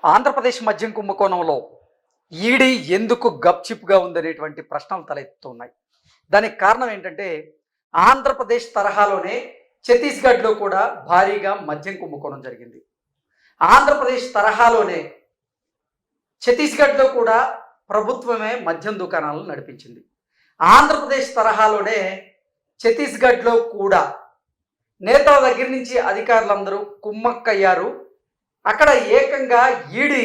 ఆంధ్రప్రదేశ్ మద్యం కుంభకోణంలో ఈడీ ఎందుకు గప్చిప్గా ఉందనేటువంటి ప్రశ్నలు తలెత్తుతున్నాయి. దానికి కారణం ఏంటంటే ఆంధ్రప్రదేశ్ తరహాలోనే ఛత్తీస్గఢ్లో కూడా భారీగా మద్యం కుంభకోణం జరిగింది. ఆంధ్రప్రదేశ్ తరహాలోనే ఛత్తీస్గఢ్లో కూడా ప్రభుత్వమే మద్యం దుకాణాలను నడిపించింది. ఆంధ్రప్రదేశ్ తరహాలోనే ఛత్తీస్గఢ్లో కూడా నేతల దగ్గర నుంచి అధికారులందరూ కుమ్మక్కయ్యారు. అక్కడ ఏకంగా ఈడీ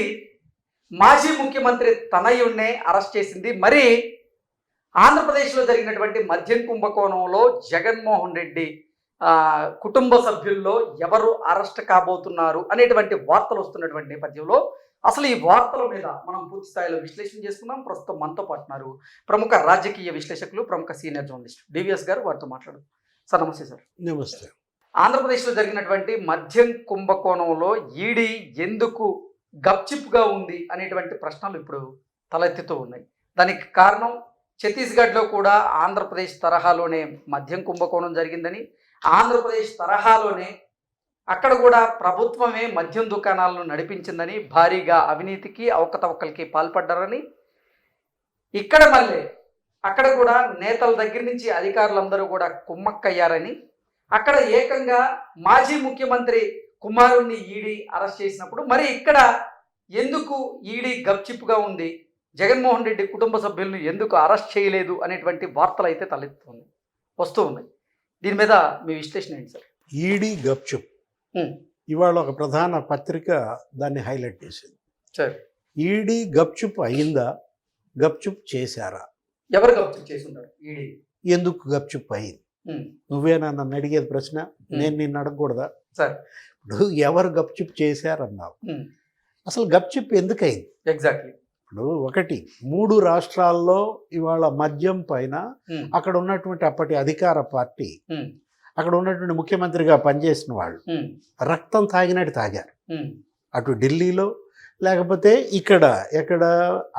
మాజీ ముఖ్యమంత్రి తనయుణ్ణే అరెస్ట్ చేసింది. మరి ఆంధ్రప్రదేశ్లో జరిగినటువంటి మద్యం కుంభకోణంలో జగన్మోహన్ రెడ్డి కుటుంబ సభ్యుల్లో ఎవరు అరెస్ట్ కాబోతున్నారు అనేటువంటి వార్తలు వస్తున్నటువంటి నేపథ్యంలో అసలు ఈ వార్తల మీద మనం పూర్తి స్థాయిలో విశ్లేషణ చేసుకుందాం. ప్రస్తుతం మనతో పాటున్నారు ప్రముఖ రాజకీయ విశ్లేషకులు, ప్రముఖ సీనియర్ జర్నలిస్ట్ డివిఎస్ గారు. వారితో మాట్లాడు. సార్ నమస్తే. సార్ నమస్తే. ఆంధ్రప్రదేశ్లో జరిగినటువంటి మద్యం కుంభకోణంలో ఈడీ ఎందుకు గప్చిప్గా ఉంది అనేటువంటి ప్రశ్నలు ఇప్పుడు తలెత్తుతూ ఉన్నాయి. దానికి కారణం ఛత్తీస్గఢ్లో కూడా ఆంధ్రప్రదేశ్ తరహాలోనే మద్యం కుంభకోణం జరిగిందని, ఆంధ్రప్రదేశ్ తరహాలోనే అక్కడ కూడా ప్రభుత్వమే మద్యం దుకాణాలను నడిపించిందని, భారీగా అవినీతికి అవకతవకలకి పాల్పడ్డారని, ఇక్కడ మళ్ళీ అక్కడ కూడా నేతల దగ్గర నుంచి అధికారులందరూ కూడా కుమ్మక్కయ్యారని, అక్కడ ఏకంగా మాజీ ముఖ్యమంత్రి కుమారుణ్ణి ఈడీ అరెస్ట్ చేసినప్పుడు మరి ఇక్కడ ఎందుకు ఈడీ గప్చిప్గా ఉంది, జగన్మోహన్ రెడ్డి కుటుంబ సభ్యులను ఎందుకు అరెస్ట్ చేయలేదు అనేటువంటి వార్తలు అయితే వస్తూ ఉన్నాయి. దీని మీద మీ విశ్లేషణ ఏంటి సార్? ఈడీ గప్చుప్ ఇవాళ ఒక ప్రధాన పత్రిక దాన్ని హైలైట్ చేసింది. సార్ ఈడీ గప్చుప్ అయిందా, గప్చుప్ చేశారా? ఎవరు గప్చుప్ చేసి ఉంటారు? ఈడీ ఎందుకు గప్చుప్ అయింది? నువ్వేనా నన్ను అడిగేది ప్రశ్న? నేను నిన్ను అడగకూడదా? సార్ ఇప్పుడు ఎవరు గప్చుప్ చేశారన్నావు. అసలు గప్చుప్ ఎందుకు అయింది? ఎగ్జాక్ట్లీ. ఇప్పుడు ఒకటి, 3 రాష్ట్రాల్లో ఇవాళ మద్యం పైన అక్కడ ఉన్నటువంటి అప్పటి అధికార పార్టీ, అక్కడ ఉన్నటువంటి ముఖ్యమంత్రిగా పనిచేసిన వాళ్ళు రక్తం తాగినట్టు తాగారు. అటు ఢిల్లీలో, లేకపోతే ఎక్కడ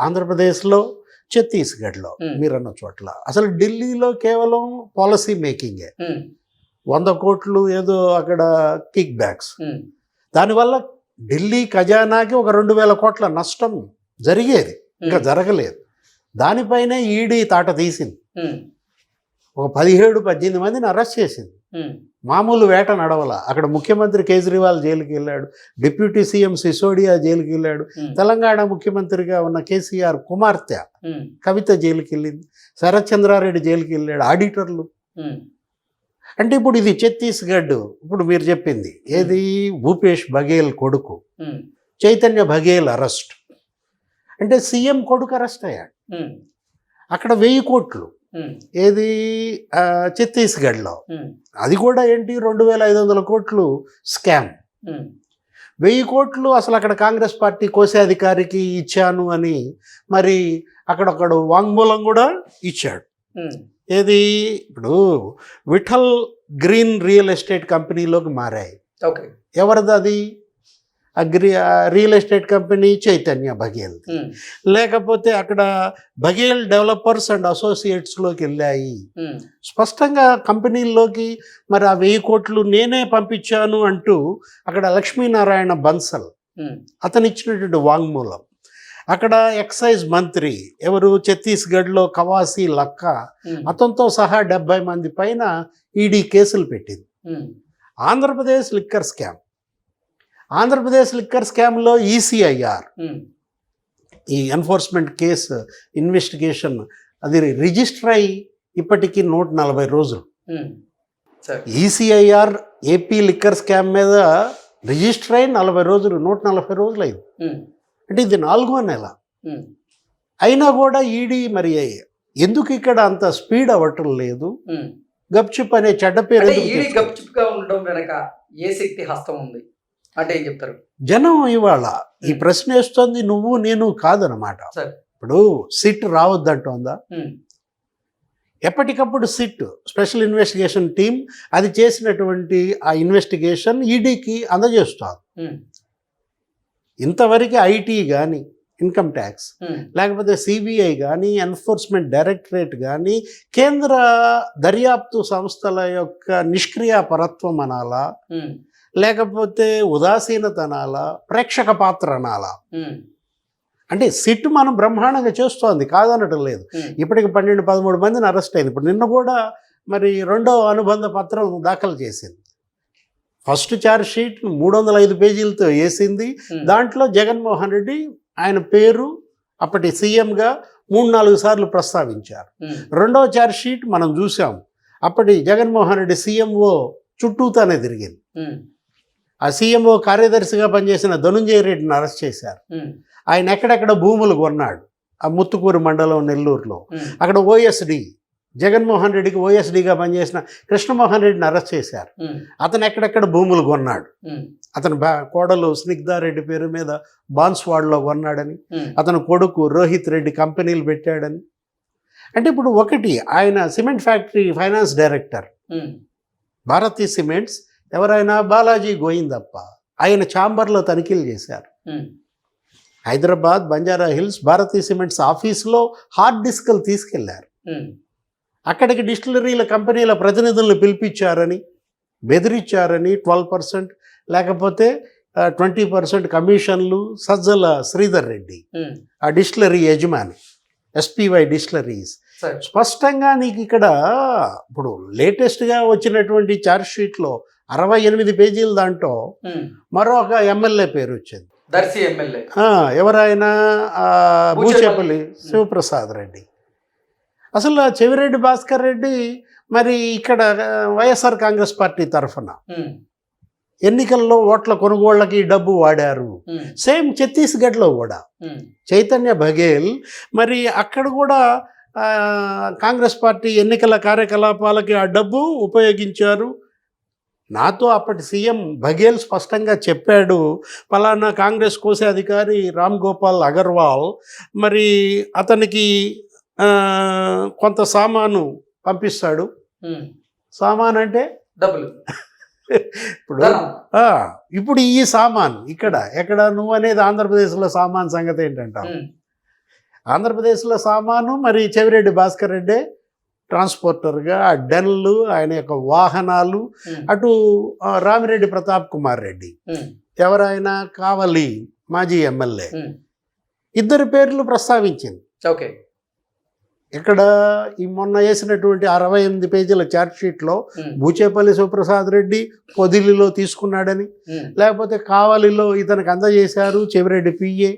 ఆంధ్రప్రదేశ్లో, ఛత్తీస్గఢ్లో మీరన్న చోట్ల. అసలు ఢిల్లీలో కేవలం పాలసీ మేకింగే, 100 కోట్లు ఏదో అక్కడ కిక్ బ్యాక్స్. దానివల్ల ఢిల్లీ ఖజానాకి ఒక 2000 కోట్ల నష్టం జరిగేది, ఇంకా జరగలేదు. దానిపైనే ఈడీ తాట తీసింది. ఒక 17-18 మందిని అరెస్ట్ చేసింది. మామూలు వేట నడవల. అక్కడ ముఖ్యమంత్రి కేజ్రీవాల్ జైలుకి వెళ్ళాడు, డిప్యూటీ సీఎం సిసోడియా జైలుకి వెళ్ళాడు, తెలంగాణ ముఖ్యమంత్రిగా ఉన్న కేసీఆర్ కుమార్తె కవిత జైలుకి వెళ్ళింది, శరత్ చంద్రారెడ్డి జైలుకి వెళ్ళాడు, ఆడిటర్లు. అంటే ఇప్పుడు ఇది ఛత్తీస్గఢ్. ఇప్పుడు మీరు చెప్పింది ఏది, భూపేష్ బఘేల్ కొడుకు చైతన్య బఘేల్ అరెస్ట్. అంటే సీఎం కొడుకు అరెస్ట్ అయ్యాడు. అక్కడ 1000 కోట్లు ఏది ఛత్తీస్గఢ్లో. అది కూడా ఏంటి, 2500 కోట్లు స్కామ్. 1000 కోట్లు అసలు అక్కడ కాంగ్రెస్ పార్టీ కోశాధికారికి ఇచ్చాను అని మరి అక్కడొక్కడు వాంగ్మూలం కూడా ఇచ్చాడు. ఏది, ఇప్పుడు విఠల్ గ్రీన్ రియల్ ఎస్టేట్ కంపెనీలోకి మారాయి. ఎవరిది అది? Real estate company Chaitanya Baghel. లేకపోతే అక్కడ బఘేల్ డెవలపర్స్ అండ్ అసోసియేట్స్లోకి వెళ్ళాయి. స్పష్టంగా కంపెనీల్లోకి మరి ఆ 1000 కోట్లు నేనే పంపించాను అంటూ అక్కడ లక్ష్మీనారాయణ బన్సల్ అతను ఇచ్చినటువంటి వాంగ్మూలం. అక్కడ ఎక్సైజ్ మంత్రి ఎవరు, ఛత్తీస్గఢ్లో కవాసి లక్క, అతనితో సహా 70 మంది పైన ఈడీ కేసులు పెట్టింది. ఆంధ్రప్రదేశ్ లిక్కర్ స్కామ్లో ఈసీఐఆర్, ఈ ఎన్ఫోర్స్మెంట్ కేసు ఇన్వెస్టిగేషన్, అది రిజిస్టర్ అయ్యి ఇప్పటికీ 140 రోజులు. ఈసీఐఆర్ ఏపీ లిక్కర్ స్కామ్ మీద రిజిస్టర్ అయ్యి 40 రోజులు, 140 రోజులు అయింది. అంటే ఇది 4వ నెల. అయినా కూడా ఈడీ మరి ఎందుకు ఇక్కడ అంత స్పీడ్ అవ్వటం లేదు? గప్చుప్ అనే చెడ్డ పేరు గప్చుప్గా ఉండడం వెనక ఏ శక్తి హస్తం ఉంది అంటే ఏం చెప్తారు? జనం ఇవాళ ఈ ప్రశ్న వేస్తోంది, నువ్వు నేను కాదనమాట. ఇప్పుడు సిట్ రావద్దంటోందా? ఎప్పటికప్పుడు సిట్, స్పెషల్ ఇన్వెస్టిగేషన్ టీం, అది చేసినటువంటి ఆ ఇన్వెస్టిగేషన్ ఈడీకి అందజేస్తుంది. ఇంతవరకు ఐటీ కానీ, ఇన్కమ్ ట్యాక్స్, లేకపోతే సిబిఐ కానీ, ఎన్ఫోర్స్మెంట్ డైరెక్టరేట్ కానీ, కేంద్ర దర్యాప్తు సంస్థల యొక్క నిష్క్రియాపరత్వం అనాలా, లేకపోతే ఉదాసీనత అనాలా, ప్రేక్షక పాత్ర అనాలా? ఉమ్, అంటే సిట్ మనం బ్రహ్మాండంగా చేస్తోంది, కాదనటం లేదు. ఉమ్, ఇప్పటికి 12-13 మందిని అరెస్ట్ అయింది. ఇప్పుడు నిన్న కూడా మరి రెండో అనుబంధ పత్రం దాఖలు చేసింది. ఫస్ట్ ఛార్జ్ షీట్ 305 పేజీలతో వేసింది. ఉమ్, దాంట్లో జగన్మోహన్ రెడ్డి ఆయన పేరు అప్పటి సీఎంగా 3-4 సార్లు ప్రస్తావించారు. ఉమ్, రెండో ఛార్జ్ షీట్ మనం చూసాం. అప్పటి జగన్మోహన్ రెడ్డి సీఎంఓ చుట్టూతానే తిరిగింది. ఉమ్, ఆ సీఎంఓ కార్యదర్శిగా పనిచేసిన ధనుంజయ రెడ్డిని అరెస్ట్ చేశారు. ఉమ్, ఆయన ఎక్కడెక్కడ భూములు కొన్నాడు, ఆ ముత్తుకూరు మండలం నెల్లూరులో. ఉమ్, అక్కడ ఓఎస్డి, జగన్మోహన్ రెడ్డికి ఓఎస్డిగా పనిచేసిన కృష్ణమోహన్ రెడ్డిని అరెస్ట్ చేశారు. ఉమ్, అతను ఎక్కడెక్కడ భూములు కొన్నాడు, ఉమ్, అతని కోడలు స్నిగ్ధారెడ్డి పేరు మీద బాన్స్వాడలో కొన్నాడని, ఉమ్, అతని కొడుకు రోహిత్ రెడ్డి కంపెనీలు పెట్టాడని. అంటే ఇప్పుడు ఒకటి, ఆయన సిమెంట్ ఫ్యాక్టరీ ఫైనాన్స్ డైరెక్టర్ ఉమ్, భారతీ సిమెంట్స్, ఎవరైనా బాలాజీ గోయిందప్ప, ఆయన ఛాంబర్లో తనిఖీలు చేశారు. ఉమ్, హైదరాబాద్ బంజారా హిల్స్ భారతీ సిమెంట్స్ ఆఫీస్లో హార్డ్ డిస్క్లు తీసుకెళ్లారు. ఉమ్, అక్కడికి డిస్టిలరీల కంపెనీల ప్రతినిధులను పిలిపించారని, బెదిరించారని 12% లేకపోతే 20% కమిషన్లు సజ్జల శ్రీధర్ రెడ్డి, ఉమ్, ఆ డిస్టిలరీ యజమాని, ఎస్పీవై డిస్టిలరీస్. సరే. స్పష్టంగా నీకు ఇక్కడ ఇప్పుడు లేటెస్ట్గా వచ్చినటువంటి ఛార్జ్ షీట్లో 68 పేజీల దాంట్లో ఉమ్, మరొక ఎమ్మెల్యే పేరు వచ్చింది. దర్శి ఎమ్మెల్యే ఎవరైనా బూచేపల్లి బూచేపల్లి శివప్రసాద్ రెడ్డి. అసలు చెవిరెడ్డి భాస్కర్ రెడ్డి మరి ఇక్కడ వైఎస్ఆర్ కాంగ్రెస్ పార్టీ తరఫున ఉమ్, ఎన్నికల్లో ఓట్ల కొనుగోళ్లకి డబ్బు వాడారు. ఉమ్, సేమ్ ఛత్తీస్గఢ్లో కూడా ఉమ్, చైతన్య బఘేల్ మరి అక్కడ కూడా కాంగ్రెస్ పార్టీ ఎన్నికల కార్యకలాపాలకి ఆ డబ్బు ఉపయోగించారు. నాతో అప్పటి సీఎం బఘేల్ స్పష్టంగా చెప్పాడు, పలానా కాంగ్రెస్ కోసే అధికారి రామ్ గోపాల్ అగర్వాల్ మరి అతనికి కొంత సామాను పంపిస్తాడు. ఉమ్, సామాన్ అంటే డబ్బులు ఇప్పుడు ధనం. ఇప్పుడు ఈ సామాన్ ఎక్కడ నువ్వు అనేది ఆంధ్రప్రదేశ్లో సామాన్ సంగతి ఏంటంటావు? ఉమ్, ఆంధ్రప్రదేశ్లో సామాను మరి చెవిరెడ్డి భాస్కర్ రెడ్డి ట్రాన్స్పోర్టర్గా, ఆ డెన్లు, ఆయన యొక్క వాహనాలు, ఉమ్, అటు రామిరెడ్డి ప్రతాప్ కుమార్ రెడ్డి, ఉమ్, ఎవరైనా కావలి మాజీ ఎమ్మెల్యే, ఉమ్, ఇద్దరు పేర్లు ప్రస్తావించింది. ఓకే. ఇక్కడ ఈ మొన్న వేసినటువంటి 68 పేజీల ఛార్జ్షీట్లో ఉమ్, బూచేపల్లి శివప్రసాద్ రెడ్డి పొదిలిలో తీసుకున్నాడని, ఉమ్, లేకపోతే కావలిలో ఇతనికి అందజేశారు చెవిరెడ్డి పిఏ,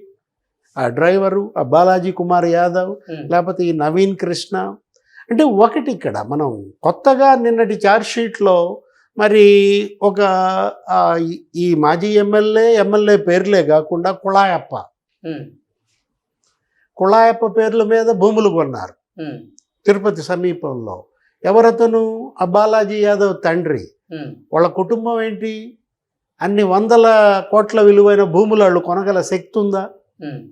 ఆ డ్రైవరు, ఆ బాలాజీ కుమార్ యాదవ్, ఉమ్, లేకపోతే ఈ నవీన్ కృష్ణ. అంటే ఒకటి ఇక్కడ మనం కొత్తగా నిన్నటి ఛార్జ్షీట్లో మరి ఒక ఈ మాజీ ఎమ్మెల్యే పేర్లే కాకుండా ఉమ్, కుళాయప్ప పేర్ల మీద భూములు కొన్నారు ఉమ్, తిరుపతి సమీపంలో. ఎవరతను? ఆ బాలాజీ యాదవ్ తండ్రి. ఉమ్, వాళ్ళ కుటుంబం ఏంటి? అన్ని 100 కోట్ల విలువైన భూములు వాళ్ళు కొనగల శక్తి ఉందా? ఉమ్,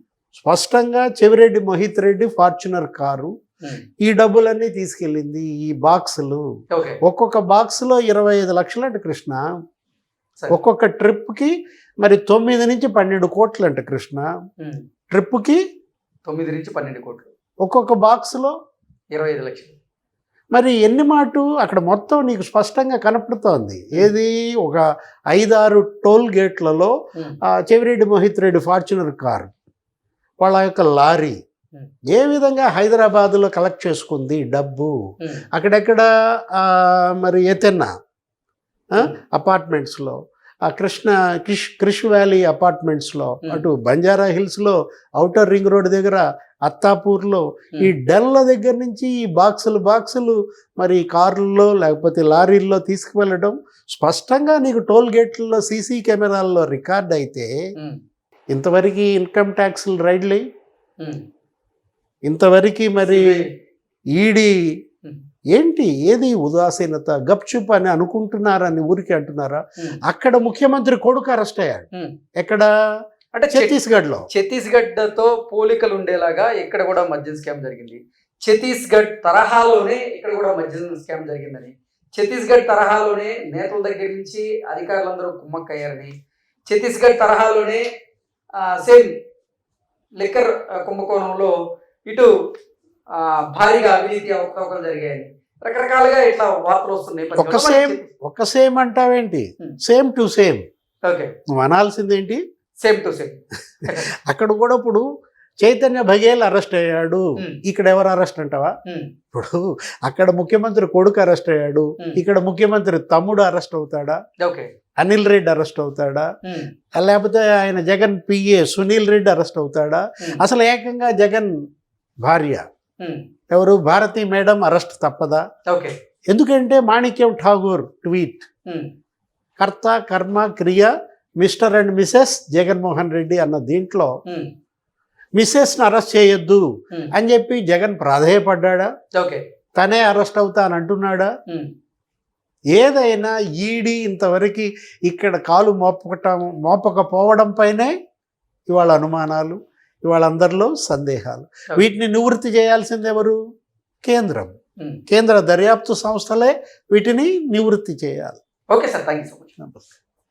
స్పష్టంగా చెవిరెడ్డి మోహిత్ రెడ్డి ఫార్చునర్ కారు ఉమ్, ఈ డబ్బులన్నీ తీసుకెళ్ళింది. ఈ బాక్సులు, ఓకే. ఒక్కొక్క బాక్సులో 25 లక్షలంట కృష్ణ. సరే. ఒక్కొక్క ట్రిప్కి మరి 9 నుంచి 12 కోట్లంట కృష్ణ. ఉమ్, ట్రిప్కి 9 నుంచి 12 కోట్లు, ఒక్కొక్క బాక్సులో 25 లక్షలు. మరి ఎన్ని మాటు అక్కడ మొత్తం నీకు స్పష్టంగా కనపడుతోంది. ఏది ఒక 5-6 టోల్ గేట్లలో ఉమ్, చెవిరెడ్డి మోహిత్ రెడ్డి ఫార్చునర్ కారు, వాళ్ళ యొక్క లారీ ఏ విధంగా హైదరాబాదులో కలెక్ట్ చేసుకుంది డబ్బు. ఉమ్, అక్కడెక్కడ మరి ఎతెన్నా అపార్ట్మెంట్స్లో, ఆ క్రిష్ వ్యాలీ అపార్ట్మెంట్స్లో, అటు బంజారా హిల్స్లో, ఔటర్ రింగ్ రోడ్ దగ్గర అత్తాపూర్లో, ఈ డెల్ల దగ్గర నుంచి ఈ బాక్సులు మరి కార్లలో లేకపోతే లారీల్లో తీసుకువెళ్ళడం స్పష్టంగా నీకు టోల్ గేట్లలో సీసీ కెమెరాల్లో రికార్డ్ అయితే, ఇంతవరకు ఇన్కమ్ ట్యాక్స్లు రైడ్లే, ఇంతవరకు మరి ఈడీ ఏంటి, ఏది ఉదాసీనత, గప్చుప్ అని అనుకుంటున్నారని ఊరికి అంటున్నారా? అక్కడ ముఖ్యమంత్రి కొడుకు అరెస్ట్ అయ్యాడు. ఎక్కడ? అంటే ఛత్తీస్గఢ్లో. ఛత్తీస్గఢ్తో పోలికలు ఉండేలాగా ఇక్కడ కూడా మద్యం స్కామ్ జరిగింది. ఛత్తీస్గఢ్ తరహాలోనే ఇక్కడ కూడా మద్యం స్కామ్ జరిగిందని, ఛత్తీస్గఢ్ తరహాలోనే నేతల దగ్గర నుంచి అధికారులందరూ కుమ్మక్కయ్యారని, ఛత్తీస్గఢ్ తరహాలోనే సేమ్ లిక్కర్ కుంభకోణంలో ఇటు భారీగా అవినీతి అవకతవకలు జరిగాయని, రకరకాలుగా ఇట్లా వార్తలు వస్తున్నాయి ఒక సేమ్ అంటావేంటి, సేమ్ టు సేమ్. ఓకే, నువ్వు అనాల్సిందేంటి సేమ్ టు సేమ్. అక్కడ కూడా ఇప్పుడు చైతన్య బఘేల్ అరెస్ట్ అయ్యాడు, ఇక్కడ ఎవరు అరెస్ట్ అంటావా? ఇప్పుడు అక్కడ ముఖ్యమంత్రి కొడుకు అరెస్ట్ అయ్యాడు, ఇక్కడ ముఖ్యమంత్రి తమ్ముడు అరెస్ట్ అవుతాడా? ఓకే, అనిల్ రెడ్డి అరెస్ట్ అవుతాడా? లేకపోతే ఆయన జగన్ పిఏ సునీల్ రెడ్డి అరెస్ట్ అవుతాడా? అసలు ఏకంగా జగన్ భార్య ఎవరు భారతి మేడం అరెస్ట్ తప్పదా? ఓకే, ఎందుకంటే మాణిక్యం ఠాగూర్ ట్వీట్, కర్త కర్మ క్రియ mister and Mrs Jaganmohan Reddy అన్న దీంట్లో మిసెస్ని అరెస్ట్ చేయొద్దు అని చెప్పి జగన్ ప్రాధేయపడ్డా? ఓకే, తనే అరెస్ట్ అవుతా అని అంటున్నాడా? ఏదైనా ఈడీ ఇంతవరకు ఇక్కడ కాలు మోపకపోవడం పైనే ఇవాళ అనుమానాలు, ఇవాళ అందరిలో సందేహాలు. వీటిని నివృత్తి చేయాల్సింది ఎవరు? కేంద్రం, కేంద్ర దర్యాప్తు సంస్థలే వీటిని నివృత్తి చేయాలి. Okay sir, thank you so much. నమస్తే.